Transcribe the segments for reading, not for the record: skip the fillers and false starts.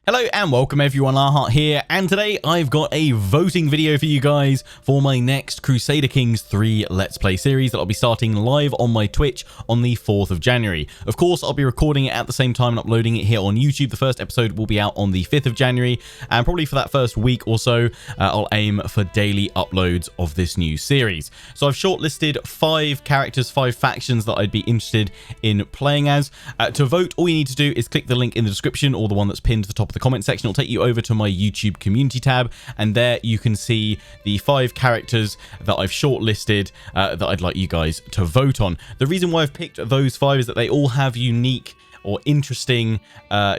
Hello and welcome everyone, Arhart here, and today I've got a voting video for you guys for my next Crusader Kings 3 Let's Play series that I'll be starting live on my Twitch on the 4th of January. Of course, I'll be recording it at the same time and uploading it here on YouTube. The first episode will be out on the 5th of January, and probably for that first week or so, I'll aim for daily uploads of this new series. So I've shortlisted 5 characters, 5 factions that I'd be interested in playing as. To vote, all you need to do is click the link in the description or the one that's pinned to the top of the comment section. It'll take you over to my YouTube community tab, and there you can see the 5 characters that I've shortlisted that I'd like you guys to vote on. The reason why I've picked those 5 is that they all have unique or interesting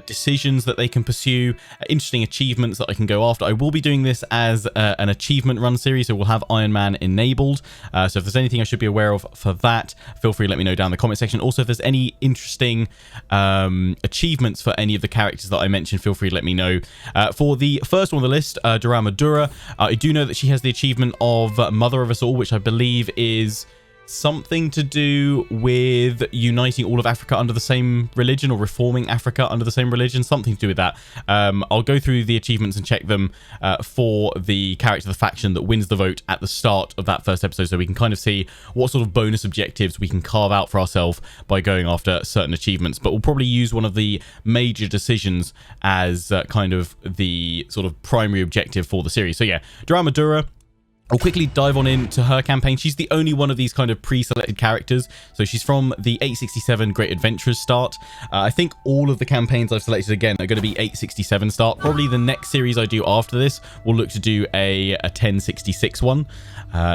decisions that they can pursue, interesting achievements that I can go after. I will be doing this as an achievement run series, so we'll have Iron Man enabled. So if there's anything I should be aware of for that, feel free to let me know down in the comment section. Also, if there's any interesting achievements for any of the characters that I mentioned, feel free to let me know. For the first one on the list, Daurama of Daura, I do know that she has the achievement of Mother of Us All, which I believe is something to do with uniting all of Africa under the same religion, or reforming Africa under the same religion, something to do with that. I'll go through the achievements and check them for the character, the faction that wins the vote at the start of that first episode, so we can kind of see what sort of bonus objectives we can carve out for ourselves by going after certain achievements. But we'll probably use one of the major decisions as kind of the sort of primary objective for the series. So yeah, Daurama of Daura, I'll quickly dive on into her campaign. She's the only one of these kind of pre-selected characters. So she's from the 867 Great Adventurers start. I think all of the campaigns I've selected, again, are going to be 867 start. Probably the next series I do after this, we'll look to do a 1066 one.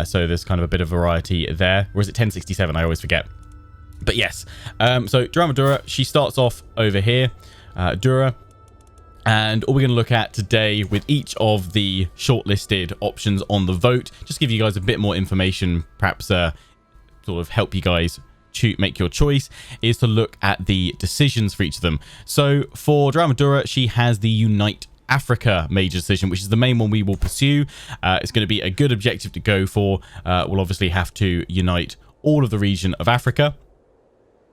So there's kind of a bit of variety there. Or is it 1067? I always forget. But yes. So Daurama of Daura, she starts off over here. Daura. And all we're going to look at today with each of the shortlisted options on the vote, just give you guys a bit more information, perhaps sort of help you guys make your choice, is to look at the decisions for each of them. So for Daurama of Daura, she has the Unite Africa major decision, which is the main one we will pursue. It's going to be a good objective to go for. We'll obviously have to unite all of the region of Africa.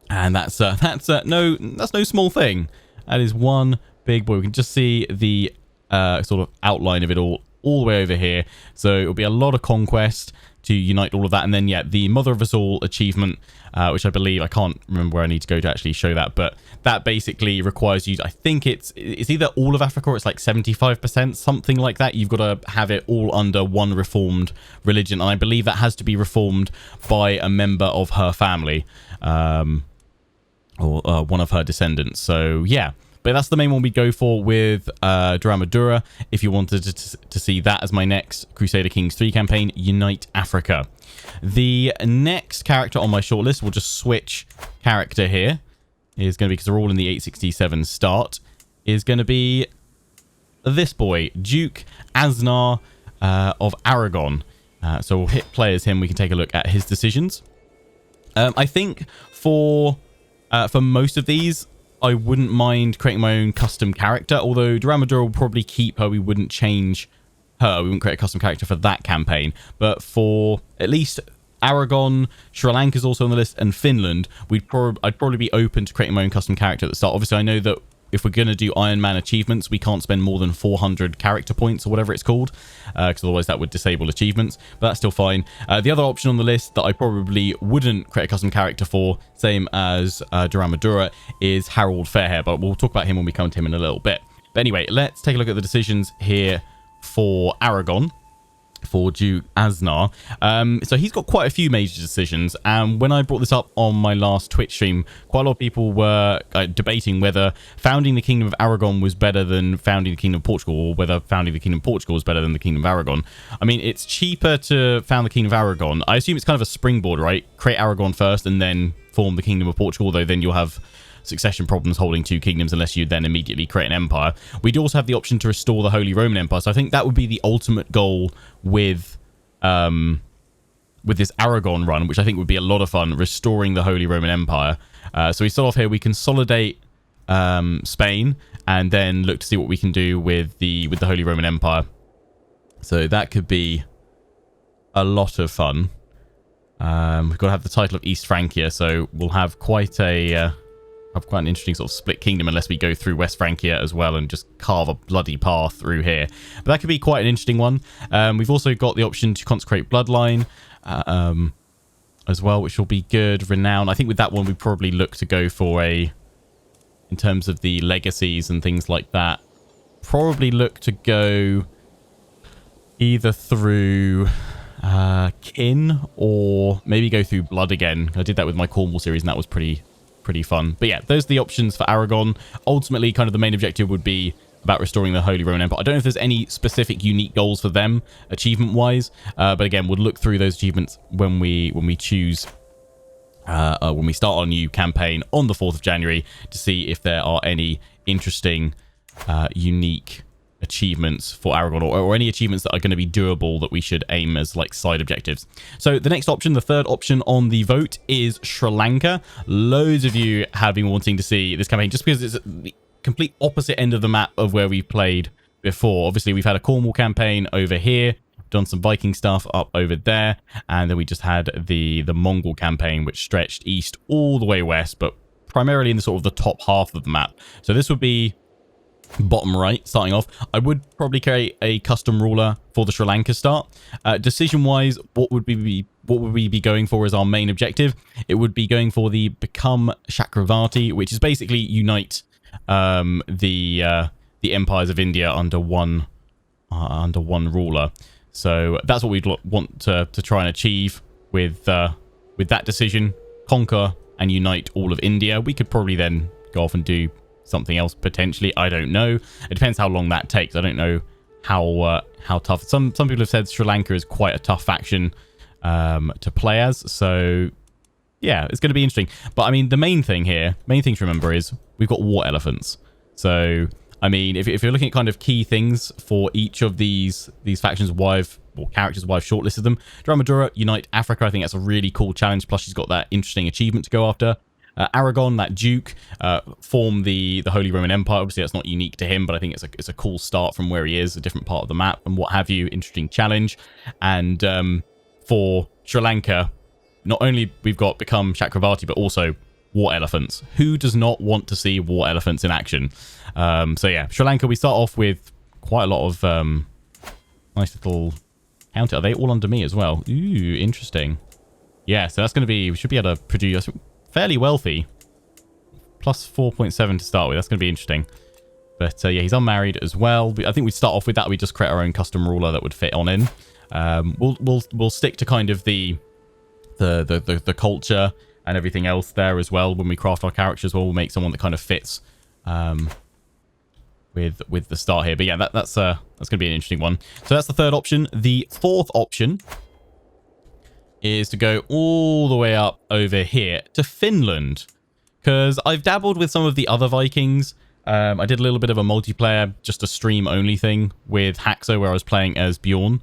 And that's no small thing. That is one big boy. We can just see the sort of outline of it all the way over here. So it'll be a lot of conquest to unite all of that. And then, yeah, the Mother of Us All achievement, which I believe, I can't remember where I need to go to actually show that, but that basically requires you, I think it's either all of Africa or it's like 75%, something like that. You've got to have it all under one reformed religion. And I believe that has to be reformed by a member of her family, or one of her descendants. So, yeah. But that's the main one we go for with Daurama of Daura. If you wanted to see that as my next Crusader Kings 3 campaign, Unite Africa. The next character on my shortlist, we'll just switch character here, is going to be, because they're all in the 867 start, is going to be this boy, Duke Aznar of Aragon. So we'll hit play as him. We can take a look at his decisions. I think for most of these, I wouldn't mind creating my own custom character, although Daurama of Daura will probably keep her. We wouldn't change her. We wouldn't create a custom character for that campaign. But for at least Aragon, Sri Lanka is also on the list, and Finland, I'd probably be open to creating my own custom character at the start. Obviously, I know that if we're going to do Iron Man achievements, we can't spend more than 400 character points or whatever it's called, because otherwise that would disable achievements, but that's still fine. The other option on the list that I probably wouldn't create a custom character for, same as Daurama of Daura, is Harald Fairhair, but we'll talk about him when we come to him in a little bit. But anyway, let's take a look at the decisions here for Aragon, for Duke Aznar. So he's got quite a few major decisions, and when I brought this up on my last Twitch stream, quite a lot of people were debating whether founding the Kingdom of Aragon was better than founding the Kingdom of Portugal, or whether founding the Kingdom of Portugal was better than the Kingdom of Aragon. I mean, it's cheaper to found the Kingdom of Aragon. I assume it's kind of a springboard, right? Create Aragon first and then form the Kingdom of Portugal, though then you'll have succession problems holding 2 kingdoms unless you then immediately create an empire. We do also have the option to restore the Holy Roman Empire, so I think that would be the ultimate goal with this Aragon run, which I think would be a lot of fun, restoring the Holy Roman Empire. So we start off here, we consolidate Spain, and then look to see what we can do with the Holy Roman Empire. So that could be a lot of fun. We've got to have the title of East Francia, so we'll have quite a have quite an interesting sort of split kingdom unless we go through West Francia as well and just carve a bloody path through here. But that could be quite an interesting one. We've also got the option to consecrate bloodline as well, which will be good. Renown. I think with that one, we probably look to go for in terms of the legacies and things like that, probably look to go either through kin or maybe go through blood again. I did that with my Cornwall series and that was pretty fun. But yeah, those are the options for Aragon. Ultimately, kind of the main objective would be about restoring the Holy Roman Empire. I don't know if there's any specific unique goals for them achievement wise, but again, we'll look through those achievements when we choose when we start our new campaign on the 4th of January to see if there are any interesting unique achievements for Aragon or any achievements that are going to be doable that we should aim as like side objectives. So the next option, the third option on the vote, is Sri Lanka. Loads of you have been wanting to see this campaign just because it's the complete opposite end of the map of where we've played before. Obviously, we've had a Cornwall campaign over here, done some Viking stuff up over there, and then we just had the Mongol campaign, which stretched east all the way west, but primarily in the sort of the top half of the map. So this would be bottom right starting off. I would probably create a custom ruler for the Sri Lanka start. Decision wise, what would we be going for as our main objective? It would be going for the Become Chakravarti, which is basically unite the empires of India under one ruler. So that's what we'd want to try and achieve with that decision. Conquer and unite all of India. We could probably then go off and do something else potentially. I don't know. It depends how long that takes. I don't know how tough. Some people have said Sri Lanka is quite a tough faction to play as. So yeah, it's going to be interesting. But I mean, the main thing to remember is we've got war elephants. So I mean, if you're looking at kind of key things for each of these factions, characters, why I've shortlisted them. Daurama of Daura, unite Africa. I think that's a really cool challenge. Plus, she's got that interesting achievement to go after. Aragon, that Duke, form the Holy Roman Empire. Obviously, that's not unique to him, but I think it's a cool start from where he is, a different part of the map and what have you. Interesting challenge. And for Sri Lanka, not only we've got Become Chakravarti, but also war elephants. Who does not want to see war elephants in action? So yeah, Sri Lanka, we start off with quite a lot of nice little counter. Are they all under me as well? Ooh, interesting. Yeah, so that's going to be, we should be able to produce fairly wealthy. Plus 4.7 to start with. That's going to be interesting. But yeah, he's unmarried as well. I think we'd start off with that. We just create our own custom ruler that would fit on in. We'll stick to kind of the culture and everything else there as well when we craft our characters. We'll make someone that kind of fits with the start here. But yeah, that's going to be an interesting one. So that's the third option. The fourth option is to go all the way up over here to Finland, because I've dabbled with some of the other Vikings. I did a little bit of a multiplayer, just a stream only thing with Haxo where I was playing as Bjorn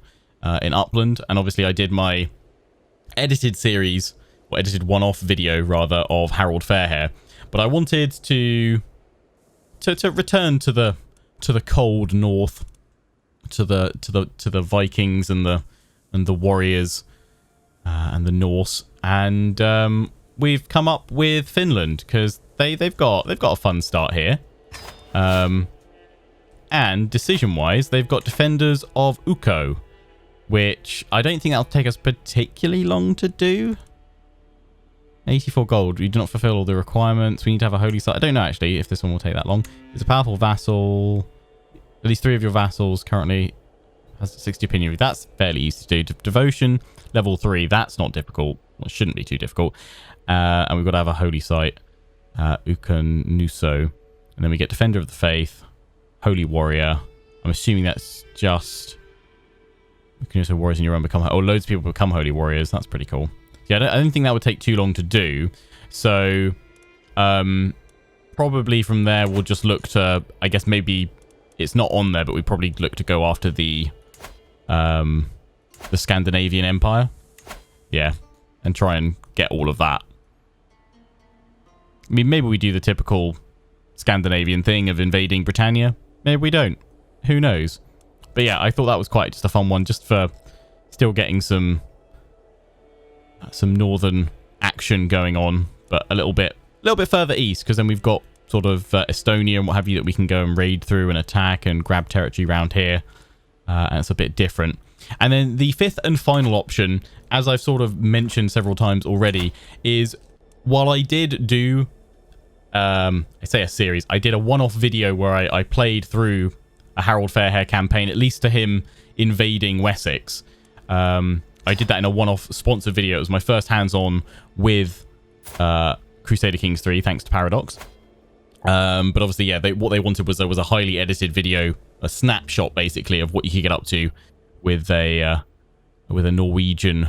in Upland, and obviously I did my edited series, or edited one-off video rather, of Harald Fairhair. But I wanted to return to the cold north, to the Vikings and the warriors and the Norse, and we've come up with Finland because they've got a fun start here, and decision wise they've got Defenders of Ukko, which I don't think that'll take us particularly long to do. 84 gold. We do not fulfill all the requirements. We need to have a holy site. I don't know actually if this one will take that long. It's a powerful vassal. At least 3 of your vassals currently has 60 opinion. That's fairly easy to do. Devotion level 3. That's not difficult. Well, it shouldn't be too difficult. And we've got to have a holy site. Ukon Nuso. And then we get Defender of the Faith. Holy Warrior. I'm assuming that's just... You can also warriors in your own become... Oh, loads of people become Holy Warriors. That's pretty cool. Yeah, I don't think that would take too long to do. So, probably from there, we'll just look to... I guess maybe it's not on there, but we probably look to go after the Scandinavian Empire. Yeah, and try and get all of that. I mean, maybe we do the typical Scandinavian thing of invading Britannia. Maybe we don't. Who knows? But yeah, I thought that was quite just a fun one, just for still getting some northern action going on, but a little bit little bit further east, because then we've got sort of Estonia and what have you that we can go and raid through and attack and grab territory around here. And it's a bit different. And then the fifth and final option, as I've sort of mentioned several times already, is while I did do, I say a series, I did a one-off video where I played through a Harald Fairhair campaign, at least to him invading Wessex. I did that in a one-off sponsored video. It was my first hands-on with Crusader Kings 3, thanks to Paradox. But obviously, yeah, what they wanted was there was a highly edited video, a snapshot basically of what you could get up to with a Norwegian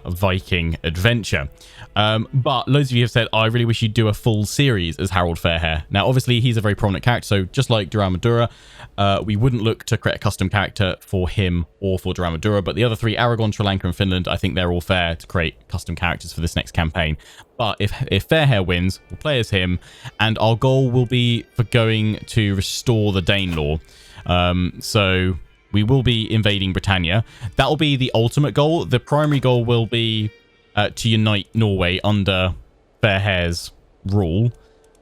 Viking adventure. But loads of you have said, I really wish you'd do a full series as Harald Fairhair. Now, obviously, he's a very prominent character, so just like Daurama of Daura, we wouldn't look to create a custom character for him or for Daurama of Daura, but the other three, Aragon, Sri Lanka, and Finland, I think they're all fair to create custom characters for this next campaign. But if Fairhair wins, we'll play as him, and our goal will be for going to restore the Danelaw. So we will be invading Britannia. That will be the ultimate goal. The primary goal will be to unite Norway under Fairhair's rule.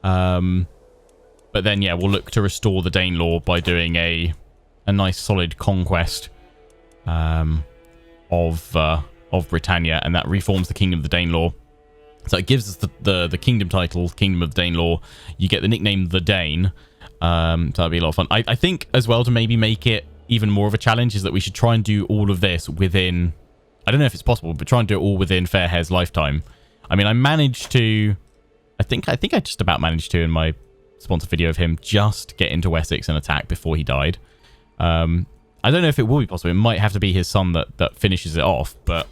But then, yeah, we'll look to restore the Danelaw by doing a nice solid conquest of Britannia, and that reforms the Kingdom of the Danelaw. So it gives us the kingdom title, Kingdom of the Danelaw. You get the nickname The Dane. So that'll be a lot of fun. I think as well, to maybe make it even more of a challenge, is that we should try and do all of this within, I don't know if it's possible, but try and do it all within Fairhair's lifetime. I mean, I managed to, I think I just about managed to, in my sponsored video of him, just get into Wessex and attack before he died. I don't know if it will be possible. It might have to be his son that finishes it off, but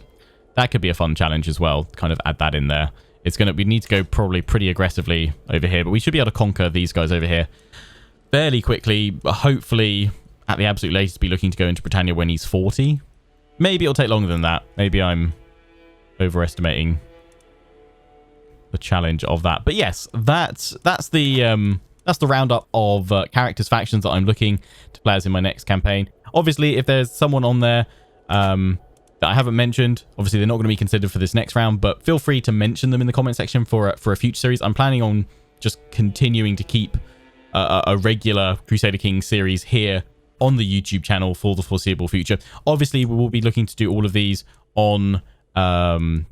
that could be a fun challenge as well. Kind of add that in there. We need to go probably pretty aggressively over here, but we should be able to conquer these guys over here fairly quickly. Hopefully, at the absolute latest, be looking to go into Britannia when he's 40. Maybe it'll take longer than that. Maybe I'm overestimating the challenge of that. But yes, that's the roundup of characters, factions that I'm looking to play as in my next campaign. Obviously, if there's someone on there that I haven't mentioned, obviously they're not going to be considered for this next round, but feel free to mention them in the comment section for a future series. I'm planning on just continuing to keep a regular Crusader Kings series here on the YouTube channel for the foreseeable future. Obviously, we will be looking to do all of these on Iron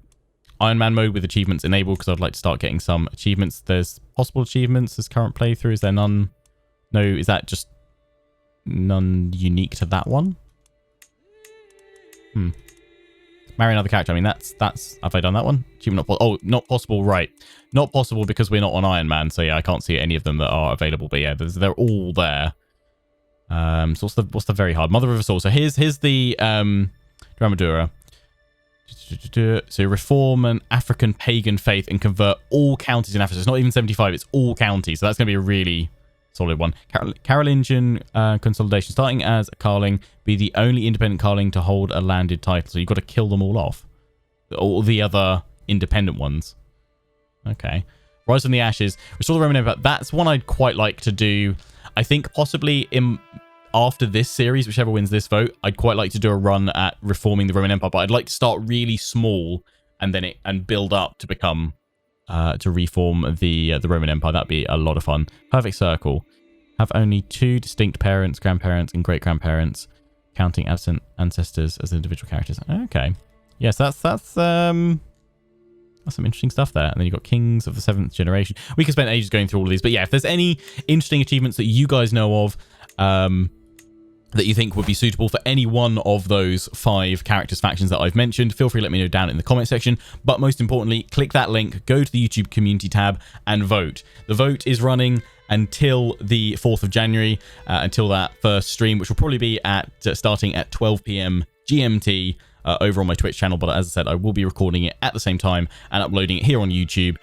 Man mode with achievements enabled, because I'd like to start getting some achievements. There's possible achievements as current playthrough. Is there none? No, is that just none unique to that one? Marry another character. I mean, that's have I done that one? Achievement not not possible, right. Not possible because we're not on Iron Man, so yeah, I can't see any of them that are available, but yeah, they're all there. So what's the very hard? Mother of us all. So here's the Daurama of Daura. So reform an African pagan faith and convert all counties in Africa. So it's not even 75, it's all counties. So that's going to be a really solid one. Carolingian consolidation. Starting as a Carling, be the only independent Carling to hold a landed title. So you've got to kill them all off. All the other independent ones. Okay. Rise from the Ashes. Restore the Roman Empire. That's one I'd quite like to do. I think possibly after this series, whichever wins this vote, I'd quite like to do a run at reforming the Roman Empire, but I'd like to start really small and then build up to become to reform the Roman Empire. That'd be a lot of fun. Perfect circle. Have only 2 distinct parents, grandparents, and great grandparents, counting absent ancestors as individual characters. Okay. Yes, that's some interesting stuff there. And then you've got Kings of the 7th generation. We could spend ages going through all of these. But yeah, if there's any interesting achievements that you guys know of that you think would be suitable for any one of those 5 characters, factions that I've mentioned, feel free to let me know down in the comment section. But most importantly, click that link, go to the YouTube community tab and vote. The vote is running until the 4th of January, until that first stream, which will probably be starting at 12 p.m. GMT. Over on my Twitch channel, but as I said, I will be recording it at the same time and uploading it here on YouTube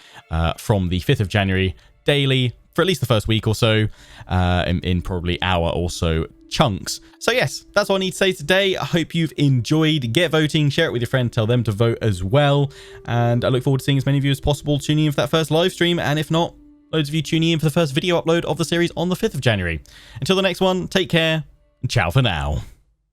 from the 5th of January daily for at least the first week or so, in probably hour or so chunks. So yes, that's all I need to say today. I hope you've enjoyed. Get voting, share it with your friend, tell them to vote as well, and I look forward to seeing as many of you as possible tuning in for that first live stream, and if not, loads of you tuning in for the first video upload of the series on the 5th of January. Until the next one, take care, and ciao for now.